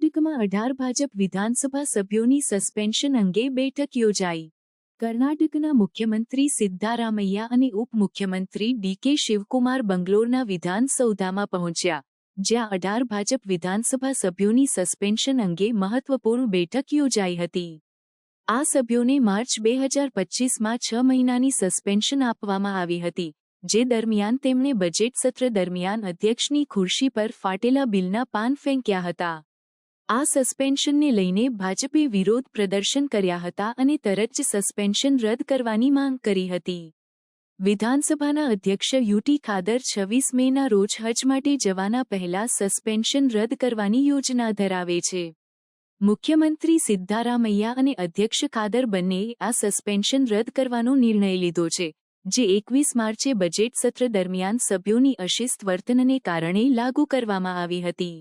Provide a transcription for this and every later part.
કર્ણાટકમાં 18 ભાજપ વિધાનસભા સભ્યોની સસ્પેન્શન અંગે બેઠક યોજાઈ. કર્ણાટકના મુખ્યમંત્રી સિદ્ધારામૈયા અને ઉપમુખ્યમંત્રી ડી.કે. શિવકુમાર બંગલોરના વિધાનસૌધામાં પહોંચ્યા, જ્યાં 18 ભાજપ વિધાનસભા સભ્યોની સસ્પેન્શન અંગે મહત્વપૂર્ણ બેઠક યોજાઈ હતી. આ સભ્યોને માર્ચ 2025માં 6 મહિનાની સસ્પેન્શન આપવામાં આવી હતી, જે દરમિયાન તેમણે બજેટ સત્ર દરમિયાન અધ્યક્ષની ખુરશી પર ફાટેલા બિલના પાન ફેંક્યા હતા. આ સસ્પેન્શનને લઈને ભાજપે વિરોધ પ્રદર્શન કર્યા હતા અને તરત જ સસ્પેન્શન રદ કરવાની માંગ કરી હતી. વિધાનસભાના અધ્યક્ષ યુ.ટી. ખાદર 26 મેના રોજ હજ માટે જવાના પહેલા સસ્પેન્શન રદ કરવાની યોજના ધરાવે છે. મુખ્યમંત્રી સિદ્ધારામૈયા અને અધ્યક્ષ ખાદર બંનેએ આ સસ્પેન્શન રદ કરવાનો નિર્ણય લીધો છે, જે 21 માર્ચે બજેટ સત્ર દરમિયાન સભ્યોની અશિસ્ત વર્તનને કારણે લાગુ કરવામાં આવી હતી.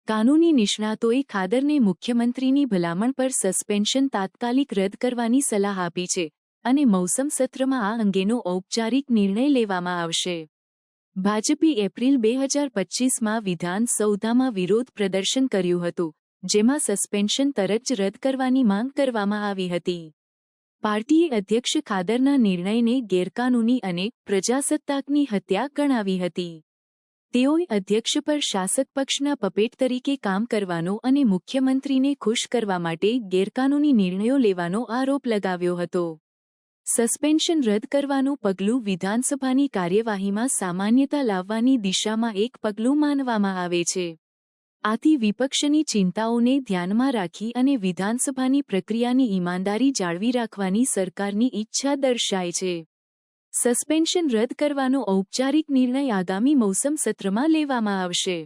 કાનૂની નિષ્ણાતોએ ખાદરને મુખ્યમંત્રીની ભલામણ પર સસ્પેન્શન તાત્કાલિક રદ કરવાની સલાહ આપી છે અને મૌસમ સત્રમાં આ અંગેનો ઔપચારિક નિર્ણય લેવામાં આવશે. ભાજપે એપ્રિલ 2025માં વિધાનસૌધામાં વિરોધ પ્રદર્શન કર્યું હતું, જેમાં સસ્પેન્શન તરત જ રદ કરવાની માંગ કરવામાં આવી હતી. પાર્ટીએ અધ્યક્ષ ખાદરના નિર્ણયને ગેરકાનૂની અને પ્રજાસત્તાકની હત્યા ગણાવી હતી. તેઓએ અધ્યક્ષ પર શાસક પક્ષના પપેટ તરીકે કામ કરવાનો અને મુખ્યમંત્રીને ખુશ કરવા માટે ગેરકાનૂની નિર્ણયો લેવાનો આરોપ લગાવ્યો હતો. સસ્પેન્શન રદ કરવાનું પગલું વિધાનસભાની કાર્યવાહીમાં સામાન્યતા લાવવાની દિશામાં એક પગલું માનવામાં આવે છે. આથી વિપક્ષની ચિંતાઓને ધ્યાનમાં રાખી અને વિધાનસભાની પ્રક્રિયાની ઈમાનદારી જાળવી રાખવાની સરકારની ઈચ્છા દર્શાય છે. સસ્પેન્શન રદ કરવાનો ઔપચારિક નિર્ણય આગામી મૌસમ સત્રમાં લેવામાં આવશે.